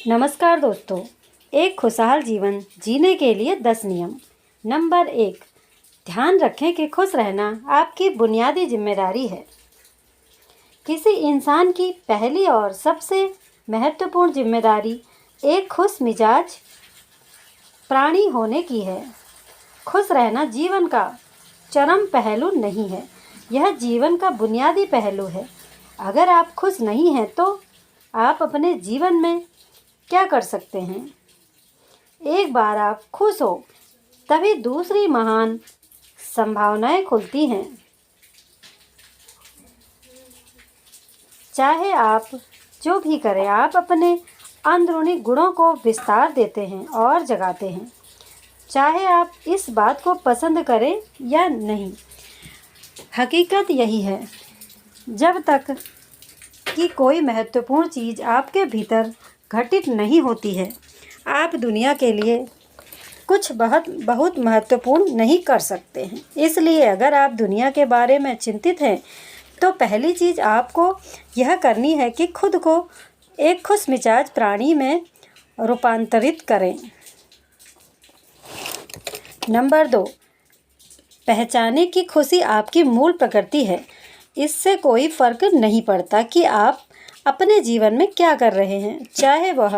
नमस्कार दोस्तों। एक खुशहाल जीवन जीने के लिए 10 नियम। नंबर 1, ध्यान रखें कि खुश रहना आपकी बुनियादी जिम्मेदारी है। किसी इंसान की पहली और सबसे महत्वपूर्ण जिम्मेदारी एक खुश मिजाज प्राणी होने की है। खुश रहना जीवन का चरम पहलू नहीं है, यह जीवन का बुनियादी पहलू है। अगर आप खुश नहीं हैं तो आप अपने जीवन में क्या कर सकते हैं? एक बार आप खुश हो तभी दूसरी महान संभावनाएं खुलती हैं। चाहे आप जो भी करें, आप अपने अंदरूनी गुणों को विस्तार देते हैं और जगाते हैं, चाहे आप इस बात को पसंद करें या नहीं। हकीकत यही है, जब तक कि कोई महत्वपूर्ण चीज़ आपके भीतर घटित नहीं होती है, आप दुनिया के लिए कुछ बहुत महत्वपूर्ण नहीं कर सकते हैं। इसलिए अगर आप दुनिया के बारे में चिंतित हैं तो पहली चीज़ आपको यह करनी है कि खुद को एक खुश मिजाज प्राणी में रूपांतरित करें। नंबर 2, पहचाने कि खुशी आपकी मूल प्रकृति है। इससे कोई फर्क नहीं पड़ता कि आप अपने जीवन में क्या कर रहे हैं, चाहे वह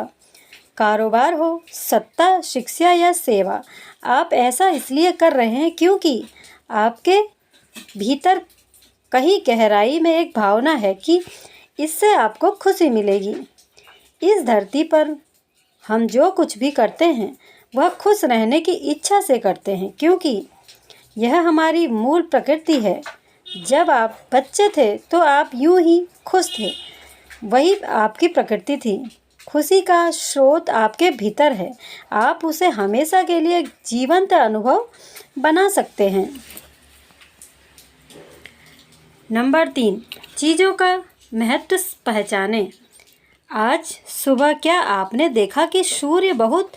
कारोबार हो, सत्ता, शिक्षा या सेवा। आप ऐसा इसलिए कर रहे हैं क्योंकि आपके भीतर कहीं गहराई में एक भावना है कि इससे आपको खुशी मिलेगी। इस धरती पर हम जो कुछ भी करते हैं वह खुश रहने की इच्छा से करते हैं, क्योंकि यह हमारी मूल प्रकृति है। जब आप बच्चे थे तो आप यूं ही खुश थे, वही आपकी प्रकृति थी। खुशी का स्रोत आपके भीतर है, आप उसे हमेशा के लिए जीवंत अनुभव बना सकते हैं। नंबर 3, चीज़ों का महत्व पहचानें। आज सुबह क्या आपने देखा कि सूर्य बहुत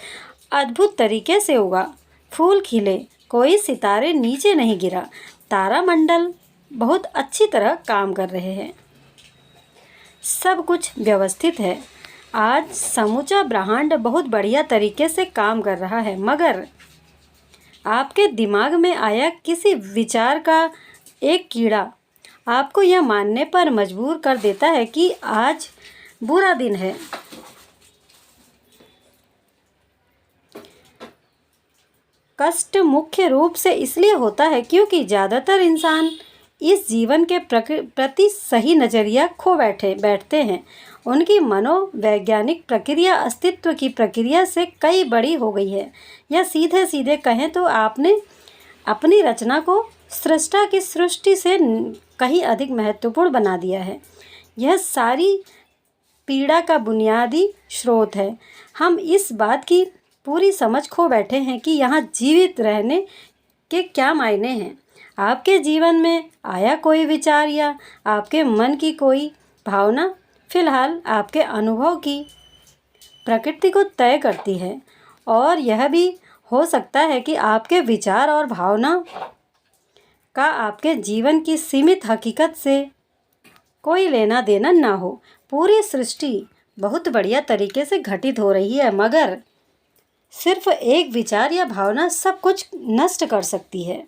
अद्भुत तरीके से उगा, फूल खिले, कोई सितारे नीचे नहीं गिरा, तारामंडल बहुत अच्छी तरह काम कर रहे हैं, सब कुछ व्यवस्थित है। आज समूचा ब्रह्मांड बहुत बढ़िया तरीके से काम कर रहा है, मगर आपके दिमाग में आया किसी विचार का एक कीड़ा आपको यह मानने पर मजबूर कर देता है कि आज बुरा दिन है। कष्ट मुख्य रूप से इसलिए होता है क्योंकि ज़्यादातर इंसान इस जीवन के प्रति सही नज़रिया खो बैठते हैं। उनकी मनोवैज्ञानिक प्रक्रिया अस्तित्व की प्रक्रिया से कई बड़ी हो गई है, या सीधे सीधे कहें तो आपने अपनी रचना को सृष्टा की सृष्टि से कहीं अधिक महत्वपूर्ण बना दिया है। यह सारी पीड़ा का बुनियादी स्रोत है। हम इस बात की पूरी समझ खो बैठे हैं कि यहाँ जीवित रहने के क्या मायने हैं। आपके जीवन में आया कोई विचार या आपके मन की कोई भावना फिलहाल आपके अनुभव की प्रकृति को तय करती है, और यह भी हो सकता है कि आपके विचार और भावना का आपके जीवन की सीमित हकीकत से कोई लेना देना ना हो। पूरी सृष्टि बहुत बढ़िया तरीके से घटित हो रही है, मगर सिर्फ एक विचार या भावना सब कुछ नष्ट कर सकती है।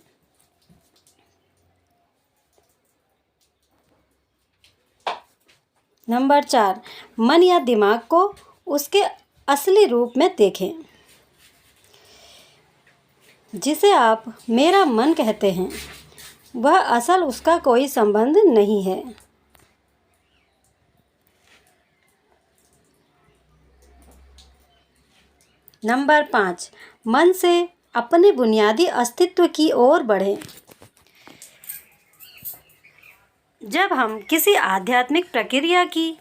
नंबर 4, मन या दिमाग को उसके असली रूप में देखें। जिसे आप मेरा मन कहते हैं, वह असल उसका कोई संबंध नहीं है। नंबर 5, मन से अपने बुनियादी अस्तित्व की ओर बढ़ें। जब हम किसी आध्यात्मिक प्रक्रिया की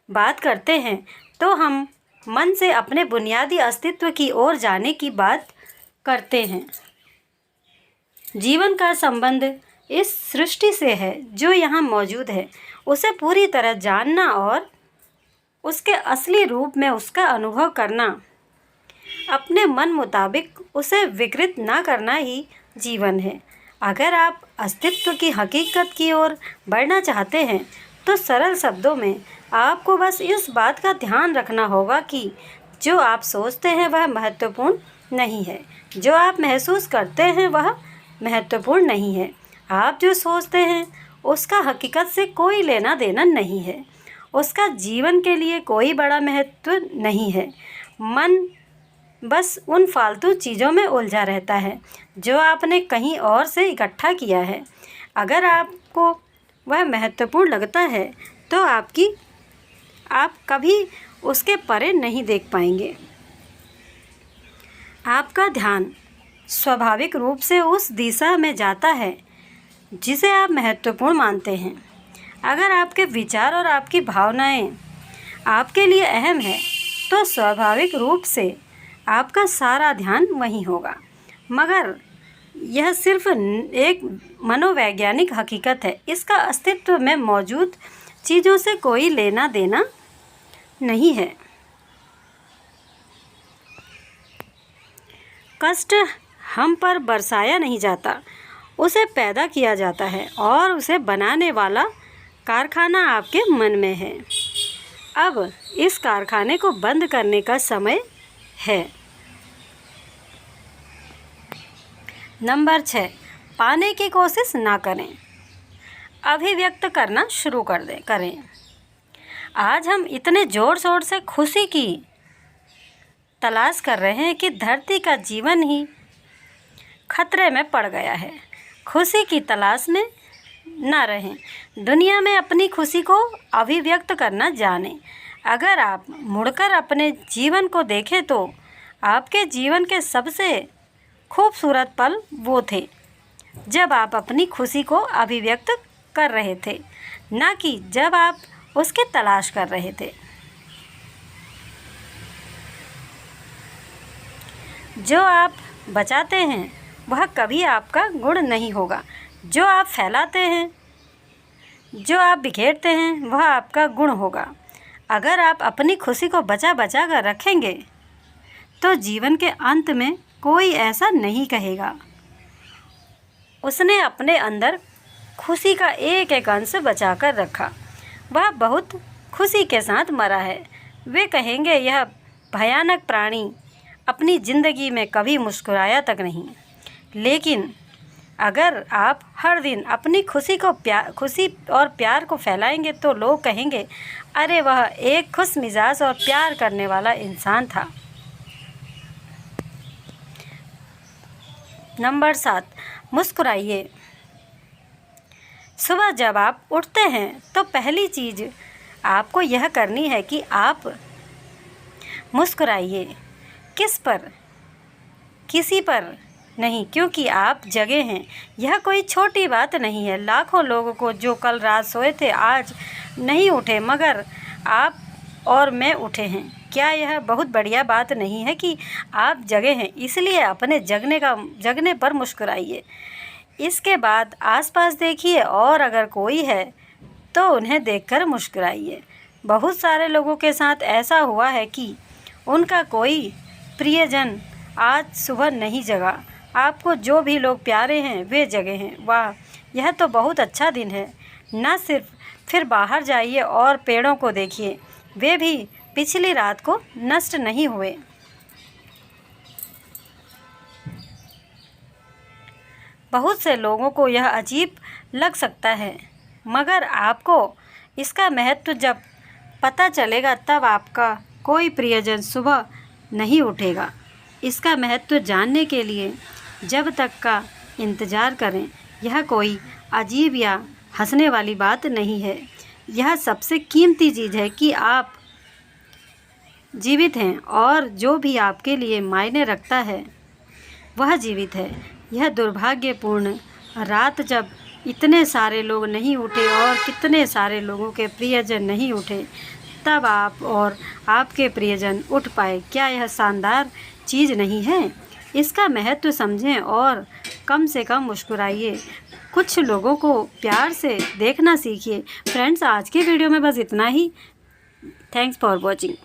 बात करते हैं तो हम मन से अपने बुनियादी अस्तित्व की ओर जाने की बात करते हैं। जीवन का संबंध इस सृष्टि से है जो यहाँ मौजूद है, उसे पूरी तरह जानना और उसके असली रूप में उसका अनुभव करना, अपने मन मुताबिक उसे विकृत ना करना ही जीवन है। अगर आप अस्तित्व की हकीकत की ओर बढ़ना चाहते हैं तो सरल शब्दों में आपको बस इस बात का ध्यान रखना होगा कि जो आप सोचते हैं वह महत्वपूर्ण नहीं है, जो आप महसूस करते हैं वह महत्वपूर्ण नहीं है। आप जो सोचते हैं उसका हकीकत से कोई लेना देना नहीं है, उसका जीवन के लिए कोई बड़ा महत्व नहीं है। मन बस उन फालतू चीज़ों में उलझा रहता है जो आपने कहीं और से इकट्ठा किया है। अगर आपको वह महत्वपूर्ण लगता है तो आप कभी उसके परे नहीं देख पाएंगे। आपका ध्यान स्वाभाविक रूप से उस दिशा में जाता है जिसे आप महत्वपूर्ण मानते हैं। अगर आपके विचार और आपकी भावनाएं आपके लिए अहम है तो स्वाभाविक रूप से आपका सारा ध्यान वहीं होगा। मगर यह सिर्फ एक मनोवैज्ञानिक हकीकत है, इसका अस्तित्व में मौजूद चीज़ों से कोई लेना देना नहीं है। कष्ट हम पर बरसाया नहीं जाता, उसे पैदा किया जाता है और उसे बनाने वाला कारखाना आपके मन में है। अब इस कारखाने को बंद करने का समय है। नंबर 6, पाने की कोशिश ना करें, अभिव्यक्त करना शुरू करें। आज हम इतने ज़ोर शोर से खुशी की तलाश कर रहे हैं कि धरती का जीवन ही खतरे में पड़ गया है। खुशी की तलाश में ना रहें, दुनिया में अपनी खुशी को अभिव्यक्त करना जानें। अगर आप मुड़कर अपने जीवन को देखें तो आपके जीवन के सबसे खूबसूरत पल वो थे जब आप अपनी खुशी को अभिव्यक्त कर रहे थे, ना कि जब आप उसकी तलाश कर रहे थे। जो आप बचाते हैं वह कभी आपका गुण नहीं होगा, जो आप फैलाते हैं, जो आप बिखेरते हैं वह आपका गुण होगा। अगर आप अपनी खुशी को बचा बचा कर रखेंगे तो जीवन के अंत में कोई ऐसा नहीं कहेगा उसने अपने अंदर खुशी का एक एक अंश बचा कर रखा, वह बहुत खुशी के साथ मरा है। वे कहेंगे यह भयानक प्राणी अपनी ज़िंदगी में कभी मुस्कुराया तक नहीं। लेकिन अगर आप हर दिन अपनी खुशी और प्यार को फैलाएंगे तो लोग कहेंगे अरे वह एक खुश मिजाज और प्यार करने वाला इंसान था। नंबर 7, मुस्कुराइए। सुबह जब आप उठते हैं तो पहली चीज़ आपको यह करनी है कि आप मुस्कुराइए। किस पर? किसी पर नहीं, क्योंकि आप जगे हैं। यह कोई छोटी बात नहीं है। लाखों लोगों को जो कल रात सोए थे आज नहीं उठे, मगर आप और मैं उठे हैं। क्या यह बहुत बढ़िया बात नहीं है कि आप जगे हैं? इसलिए अपने जगने पर मुस्कुराइए। इसके बाद आसपास देखिए और अगर कोई है तो उन्हें देखकर मुस्कुराइए। बहुत सारे लोगों के साथ ऐसा हुआ है कि उनका कोई प्रियजन आज सुबह नहीं जगा। आपको जो भी लोग प्यारे हैं वे जगे हैं। वाह, यह तो बहुत अच्छा दिन है। न सिर्फ फिर बाहर जाइए और पेड़ों को देखिए, वे भी पिछली रात को नष्ट नहीं हुए। बहुत से लोगों को यह अजीब लग सकता है, मगर आपको इसका महत्व जब पता चलेगा तब आपका कोई प्रियजन सुबह नहीं उठेगा। इसका महत्व जानने के लिए जब तक का इंतज़ार करें। यह कोई अजीब या हंसने वाली बात नहीं है। यह सबसे कीमती चीज़ है कि आप जीवित हैं और जो भी आपके लिए मायने रखता है वह जीवित है। यह दुर्भाग्यपूर्ण रात जब इतने सारे लोग नहीं उठे और कितने सारे लोगों के प्रियजन नहीं उठे, तब आप और आपके प्रियजन उठ पाए। क्या यह शानदार चीज़ नहीं है? इसका महत्व समझें और कम से कम मुस्कुराइए। कुछ लोगों को प्यार से देखना सीखिए। फ्रेंड्स, आज के वीडियो में बस इतना ही। Thanks for watching.